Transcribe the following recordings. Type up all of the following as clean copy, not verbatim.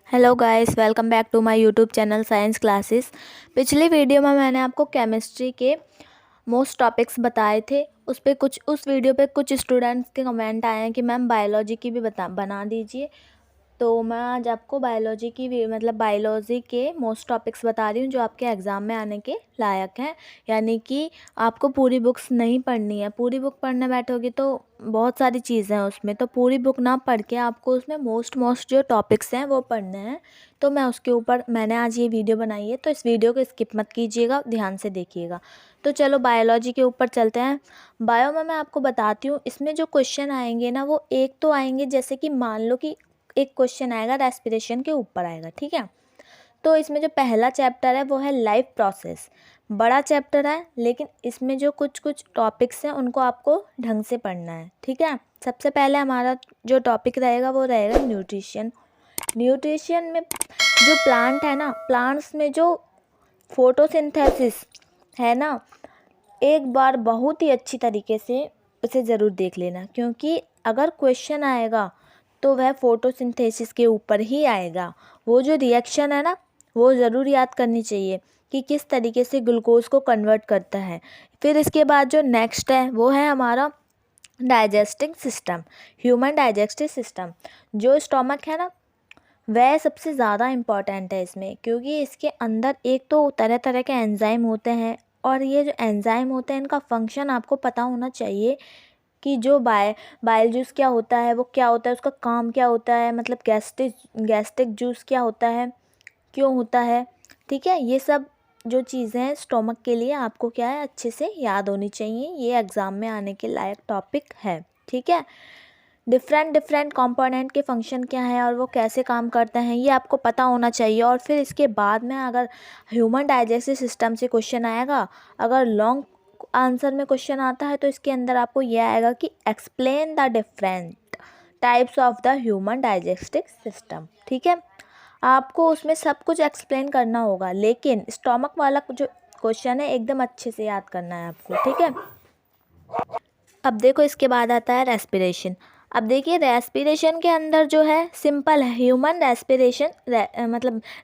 Hello guys, welcome back to my YouTube channel science classes. पिछली video में मैंने आपको केमिस्ट्री के मोस्ट टॉपिक्स बताए थे। उस वीडियो पे कुछ स्टूडेंट्स के कमेंट आए हैं कि मैम बायोलॉजी की भी बना दीजिए। तो मैं आज आपको बायोलॉजी के मोस्ट टॉपिक्स बता रही हूँ जो आपके एग्ज़ाम में आने के लायक हैं। यानी कि आपको पूरी बुक्स नहीं पढ़नी है। पूरी बुक पढ़ने बैठोगे तो बहुत सारी चीज़ें हैं उसमें, तो पूरी बुक ना पढ़ के आपको उसमें मोस्ट जो टॉपिक्स हैं वो पढ़ने हैं। तो मैंने आज ये वीडियो बनाई है, तो इस वीडियो को स्किप मत कीजिएगा, ध्यान से देखिएगा। तो चलो बायोलॉजी के ऊपर चलते हैं। बायो में मैं आपको बताती हूँ, इसमें जो क्वेश्चन आएंगे ना वो एक तो आएंगे, जैसे कि मान लो कि एक क्वेश्चन आएगा रेस्पिरेशन के ऊपर आएगा, ठीक है। तो इसमें जो पहला चैप्टर है वो है लाइफ प्रोसेस। बड़ा चैप्टर है, लेकिन इसमें जो कुछ कुछ टॉपिक्स हैं उनको आपको ढंग से पढ़ना है, ठीक है। सबसे पहले हमारा जो टॉपिक रहेगा वो रहेगा न्यूट्रिशन। न्यूट्रिशन में जो प्लांट है ना, प्लांट्स में जो फोटोसिंथेसिस है ना, एक बार बहुत ही अच्छी तरीके से उसे ज़रूर देख लेना, क्योंकि अगर क्वेश्चन आएगा तो वह फोटोसिंथेसिस के ऊपर ही आएगा। वो जो रिएक्शन है ना वो ज़रूर याद करनी चाहिए कि किस तरीके से ग्लूकोज को कन्वर्ट करता है। फिर इसके बाद जो नेक्स्ट है वो है हमारा digesting system, human digestive system. जो स्टोमक है ना वह सबसे ज़्यादा इम्पॉर्टेंट है इसमें, क्योंकि इसके अंदर एक तो तरह तरह के एंजाइम होते हैं, और ये जो एंजाइम होते हैं इनका फंक्शन आपको पता होना चाहिए कि जो बाइल जूस क्या होता है, वो क्या होता है, उसका काम क्या होता है, मतलब गैस्ट्रिक जूस क्या होता है, क्यों होता है, ठीक है। ये सब जो चीज़ें हैं स्टोमक के लिए आपको क्या है अच्छे से याद होनी चाहिए। ये एग्ज़ाम में आने के लायक टॉपिक है, ठीक है। डिफरेंट कंपोनेंट के फंक्शन क्या है और वो कैसे काम करते हैं ये आपको पता होना चाहिए। और फिर इसके बाद में अगर ह्यूमन डाइजेस्टिव सिस्टम से क्वेश्चन आएगा, अगर लॉन्ग आंसर में क्वेश्चन आता है तो इसके अंदर आपको यह आएगा कि explain the different types of the human digestive system, ठीक है। आपको उसमें सब कुछ एक्सप्लेन करना होगा, लेकिन स्टोमक वाला जो क्वेश्चन है एकदम अच्छे से याद करना है आपको, ठीक है। अब देखो इसके बाद आता है रेस्पिरेशन। अब देखिए रेस्पिरेशन के अंदर जो है सिंपल है, ह्यूमन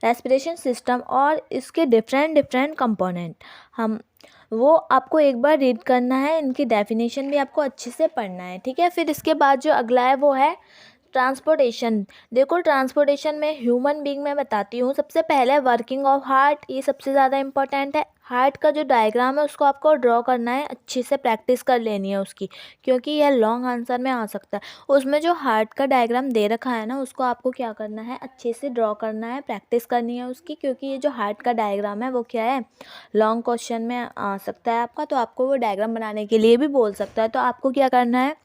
रेस्पिरेशन सिस्टम और इसके डिफरेंट कंपोनेंट हम वो आपको एक बार रीड करना है, इनकी डेफिनेशन भी आपको अच्छे से पढ़ना है, ठीक है। फिर इसके बाद जो अगला है वो है ट्रांसपोर्टेशन। देखो ट्रांसपोर्टेशन में ह्यूमन बीइंग में बताती हूँ। सबसे पहले वर्किंग ऑफ हार्ट, ये सबसे ज़्यादा इंपॉर्टेंट है। हार्ट का जो डायग्राम है उसको आपको ड्रॉ करना है, अच्छे से प्रैक्टिस कर लेनी है उसकी, क्योंकि यह लॉन्ग आंसर में आ सकता है। उसमें जो हार्ट का डायग्राम दे रखा है ना उसको आपको क्या करना है, अच्छे से ड्रॉ करना है, प्रैक्टिस करनी है उसकी, क्योंकि ये जो हार्ट का डायग्राम है वो क्या है लॉन्ग क्वेश्चन में आ सकता है आपका, तो आपको वो डायग्राम बनाने के लिए भी बोल सकता है। तो आपको क्या करना है,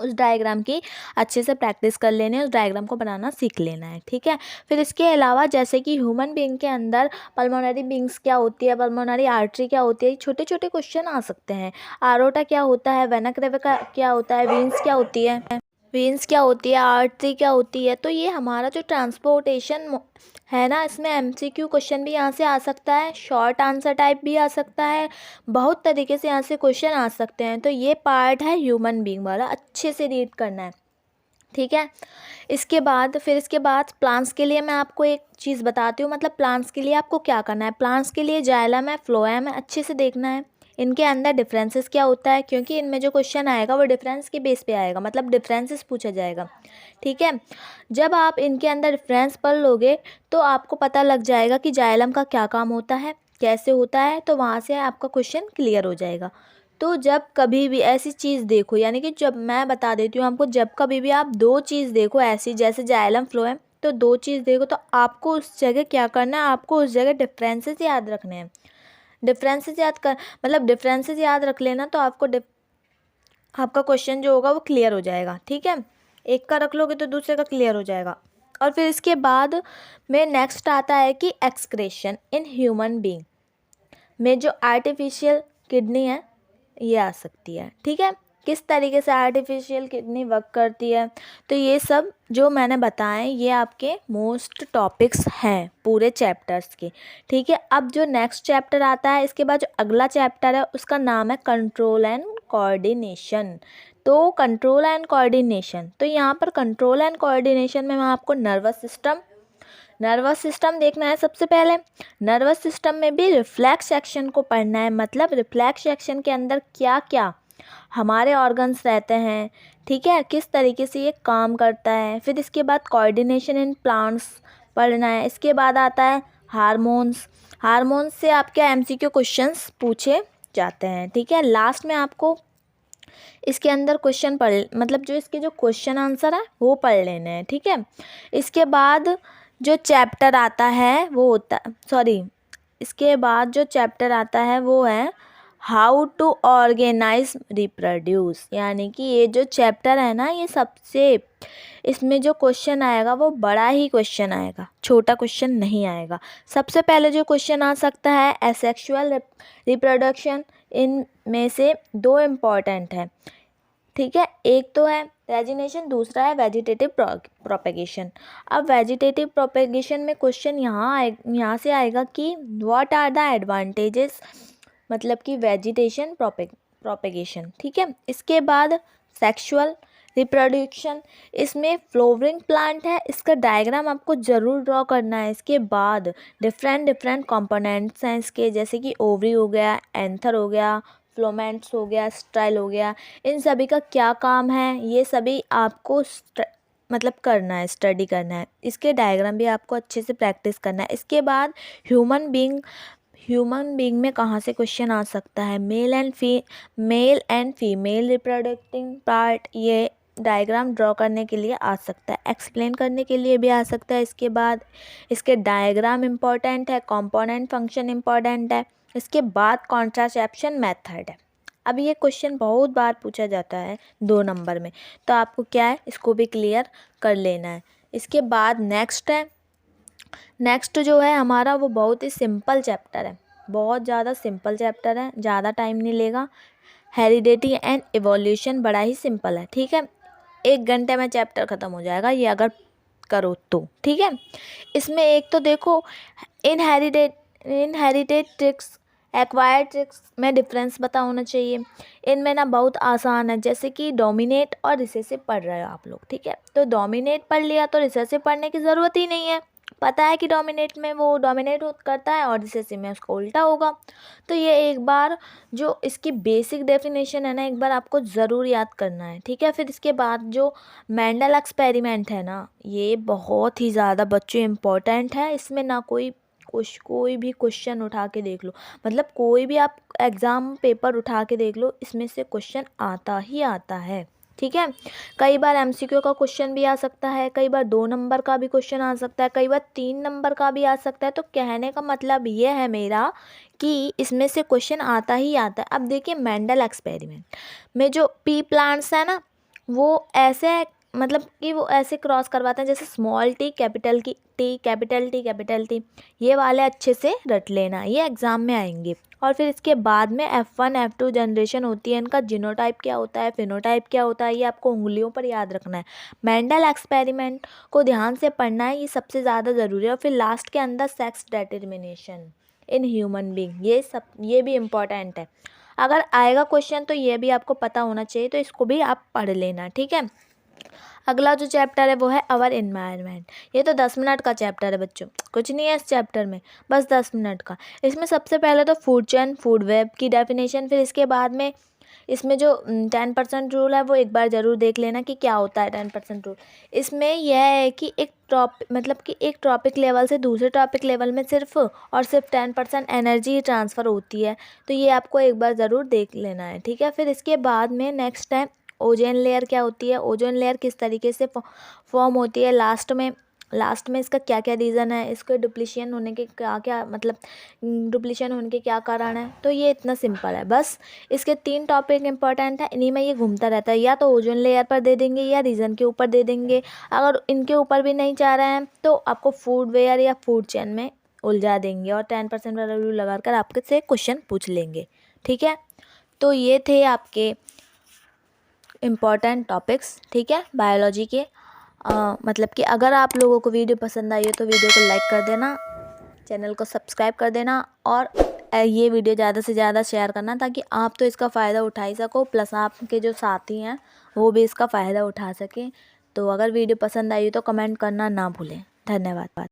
उस डायग्राम की अच्छे से प्रैक्टिस कर लेनी है, उस डायग्राम को बनाना सीख लेना है, ठीक है। फिर इसके अलावा जैसे कि ह्यूमन बीइंग के अंदर पल्मोनरी बींग्स क्या होती है, पल्मोनरी आर्टरी क्या होती है, छोटे छोटे क्वेश्चन आ सकते हैं। आरोटा क्या होता है, वेना केवा क्या होता है, वेन्स क्या होती है, आर्टरी क्या होती है। तो ये हमारा जो ट्रांसपोर्टेशन है ना, इसमें एमसीक्यू क्वेश्चन भी यहाँ से आ सकता है, शॉर्ट आंसर टाइप भी आ सकता है, बहुत तरीके से यहाँ से क्वेश्चन आ सकते हैं। तो ये पार्ट है ह्यूमन बीइंग वाला, अच्छे से रीड करना है, ठीक है। इसके बाद प्लांट्स के लिए मैं आपको एक चीज़ बताती हूँ, मतलब प्लांट्स के लिए आपको क्या करना है। प्लांट्स के लिए जाइलम है, फ्लोएम है, अच्छे से देखना है। इनके अंदर डिफरेंसेस क्या होता है, क्योंकि इनमें जो क्वेश्चन आएगा वो डिफरेंस के बेस पे आएगा, मतलब डिफरेंसेस पूछा जाएगा, ठीक है। जब आप इनके अंदर डिफरेंस पढ़ लोगे तो आपको पता लग जाएगा कि जाइलम का क्या काम होता है, कैसे होता है, तो वहाँ से आपका क्वेश्चन क्लियर हो जाएगा। तो जब कभी भी ऐसी चीज़ देखो, यानी कि जब मैं बता देती हूँ आपको, जब कभी भी आप दो चीज़ देखो ऐसी, जैसे जाइलम फ्लोएम, तो दो चीज़ देखो तो आपको उस जगह क्या करना है, आपको उस जगह डिफरेंसेस याद रखने हैं। डिफरेंसेस याद रख लेना तो आपका क्वेश्चन जो होगा वो क्लियर हो जाएगा, ठीक है। एक का रख लोगे तो दूसरे का क्लियर हो जाएगा। और फिर इसके बाद में नेक्स्ट आता है कि एक्सक्रेशन इन ह्यूमन बीइंग में जो आर्टिफिशियल किडनी है ये आ सकती है, ठीक है। किस तरीके से आर्टिफिशियल किडनी वर्क करती है, तो ये सब जो मैंने बताए ये आपके मोस्ट टॉपिक्स हैं पूरे चैप्टर्स के, ठीक है। अब जो नेक्स्ट चैप्टर आता है, इसके बाद जो अगला चैप्टर है उसका नाम है कंट्रोल एंड कोऑर्डिनेशन। तो कंट्रोल एंड कोऑर्डिनेशन, तो यहाँ पर कंट्रोल एंड कोऑर्डिनेशन में मैं आपको नर्वस सिस्टम, नर्वस सिस्टम देखना है सबसे पहले। नर्वस सिस्टम में भी रिफ्लेक्स सेक्शन को पढ़ना है, मतलब रिफ्लेक्स सेक्शन के अंदर क्या क्या हमारे ऑर्गन्स रहते हैं, ठीक है, किस तरीके से ये काम करता है। फिर इसके बाद कोऑर्डिनेशन इन प्लांट्स पढ़ना है। इसके बाद आता है हार्मोन्स। हार्मोन्स से आपके एमसीक्यू क्वेश्चंस पूछे जाते हैं, ठीक है। लास्ट में आपको इसके अंदर क्वेश्चन पढ़, मतलब जो इसके जो क्वेश्चन आंसर है वो पढ़ लेने हैं, ठीक है। इसके बाद जो चैप्टर आता है वो होता, सॉरी, इसके बाद जो चैप्टर आता है वो है हाउ टू ऑर्गेनाइज रिप्रोड्यूस, यानी कि ये जो चैप्टर है ना, ये सबसे, इसमें जो क्वेश्चन आएगा वो बड़ा ही क्वेश्चन आएगा, छोटा क्वेश्चन नहीं आएगा। सबसे पहले जो क्वेश्चन आ सकता है एसेक्सुअल रिप्रोडक्शन, इनमें से दो इम्पॉर्टेंट है, ठीक है। एक तो है रेजिनेशन, दूसरा है वेजिटेटिव प्रोपेगेशन। अब वेजिटेटिव प्रोपेगेशन में क्वेश्चन यहाँ से आएगा कि व्हाट आर द एडवांटेजेस, मतलब कि वेजिटेशन प्रोपेगेशन, ठीक है। इसके बाद सेक्सुअल रिप्रोडक्शन, इसमें फ्लोवरिंग प्लांट है, इसका डायग्राम आपको ज़रूर ड्रॉ करना है। इसके बाद डिफरेंट कंपोनेंट्स हैं इसके, जैसे कि ओवरी हो गया, एंथर हो गया, फ्लोमेंट्स हो गया, स्टाइल हो गया, इन सभी का क्या काम है ये सभी आपको मतलब करना है, स्टडी करना है। इसके डायग्राम भी आपको अच्छे से प्रैक्टिस करना है। इसके बाद ह्यूमन बीइंग में कहाँ से क्वेश्चन आ सकता है, मेल एंड फीमेल रिप्रोडक्टिंग पार्ट, ये डायग्राम ड्रॉ करने के लिए आ सकता है, एक्सप्लेन करने के लिए भी आ सकता है। इसके बाद इसके डायग्राम इम्पॉर्टेंट है, कंपोनेंट फंक्शन इम्पॉर्टेंट है। इसके बाद कॉन्ट्रासेप्शन मेथड है। अब ये क्वेश्चन बहुत बार पूछा जाता है 2 नंबर में, तो आपको क्या है, इसको भी क्लियर कर लेना है। इसके बाद नेक्स्ट जो है हमारा वो बहुत ही सिंपल चैप्टर है, बहुत ज़्यादा सिंपल चैप्टर है, ज़्यादा टाइम नहीं लेगा। हेरिडिटी एंड इवोल्यूशन बड़ा ही सिंपल है, ठीक है। 1 घंटे में चैप्टर ख़त्म हो जाएगा ये अगर करो तो, ठीक है। इसमें एक तो देखो इनहेरिटेड ट्रिक्स, एक्वायर्ड ट्रिक्स में डिफरेंस पता होना चाहिए। इनमें ना बहुत आसान है, जैसे कि डोमिनेट और रिसेसिव पढ़ रहे हो आप लोग, ठीक है, तो डोमिनेट पढ़ लिया तो रिसेसिव पढ़ने की ज़रूरत ही नहीं है। पता है कि डोमिनेट में वो डोमिनेट करता है और रिसेसिव में उसका उल्टा होगा। तो ये एक बार जो इसकी बेसिक डेफिनेशन है ना, एक बार आपको ज़रूर याद करना है, ठीक है। फिर इसके बाद जो मेंडल एक्सपेरिमेंट है ना, ये बहुत ही ज़्यादा बच्चों इम्पोर्टेंट है। इसमें ना कोई भी क्वेश्चन उठा के देख लो, मतलब कोई भी आप एग्ज़ाम पेपर उठा के देख लो, इसमें से क्वेश्चन आता ही आता है, ठीक है। कई बार एमसीक्यू का क्वेश्चन भी आ सकता है, कई बार 2 नंबर का भी क्वेश्चन आ सकता है, कई बार 3 नंबर का भी आ सकता है। तो कहने का मतलब ये है मेरा कि इसमें से क्वेश्चन आता ही आता है। अब देखिए मेंडल एक्सपेरिमेंट में जो पी प्लांट्स है ना, वो ऐसे, मतलब कि वो ऐसे क्रॉस करवाते हैं जैसे small T capital capital T, ये वाले अच्छे से रट लेना, ये एग्ज़ाम में आएंगे। और फिर इसके बाद में F1 F2 जनरेशन होती है, इनका जीनोटाइप क्या होता है, फिनोटाइप क्या होता है, ये आपको उंगलियों पर याद रखना है। मेंडल एक्सपेरिमेंट को ध्यान से पढ़ना है, ये सबसे ज़्यादा ज़रूरी है। और फिर लास्ट के अंदर sex determination in human being, ये भी इम्पॉर्टेंट है। अगर आएगा क्वेश्चन तो ये भी आपको पता होना चाहिए, तो इसको भी आप पढ़ लेना, ठीक है। अगला जो चैप्टर है वो है आवर एनवायरनमेंट। ये तो 10 मिनट का चैप्टर है बच्चों, कुछ नहीं है इस चैप्टर में, बस 10 मिनट का। इसमें सबसे पहले तो फूड चेन, फूड वेब की डेफिनेशन, फिर इसके बाद में इसमें जो 10% रूल है वो एक बार ज़रूर देख लेना कि क्या होता है 10% रूल। इसमें यह है कि एक टॉपिक लेवल से दूसरे टॉपिक लेवल में सिर्फ 10% एनर्जी ट्रांसफ़र होती है, तो ये आपको एक बार ज़रूर देख लेना है, ठीक है। फिर इसके बाद में नेक्स्ट है ओजोन लेयर क्या होती है, ओजोन लेयर किस तरीके से फॉर्म होती है, लास्ट में इसका क्या क्या रीज़न है, इसके डिप्लीशन होने के क्या मतलब डिप्लीशन होने के क्या कारण है। तो ये इतना सिंपल है, बस इसके 3 टॉपिक इंपॉर्टेंट है, इन्हीं में ये घूमता रहता है, या तो ओजोन लेयर पर दे देंगे या रीज़न के ऊपर दे देंगे। अगर इनके ऊपर भी नहीं चाह रहे हैं तो आपको फूड वेयर या फूड चेन में उलझा देंगे और 10% वाला रूल लगा कर आपके से क्वेश्चन पूछ लेंगे, ठीक है। तो ये थे आपके इम्पॉर्टेंट टॉपिक्स, ठीक है, बायोलॉजी के। मतलब कि अगर आप लोगों को वीडियो पसंद आई हो तो वीडियो को लाइक कर देना, चैनल को सब्सक्राइब कर देना, और ये वीडियो ज़्यादा से ज़्यादा शेयर करना, ताकि आप तो इसका फ़ायदा उठा ही सको, प्लस आपके जो साथी हैं वो भी इसका फ़ायदा उठा सकें। तो अगर वीडियो पसंद आई हो तो कमेंट करना ना भूलें। धन्यवाद।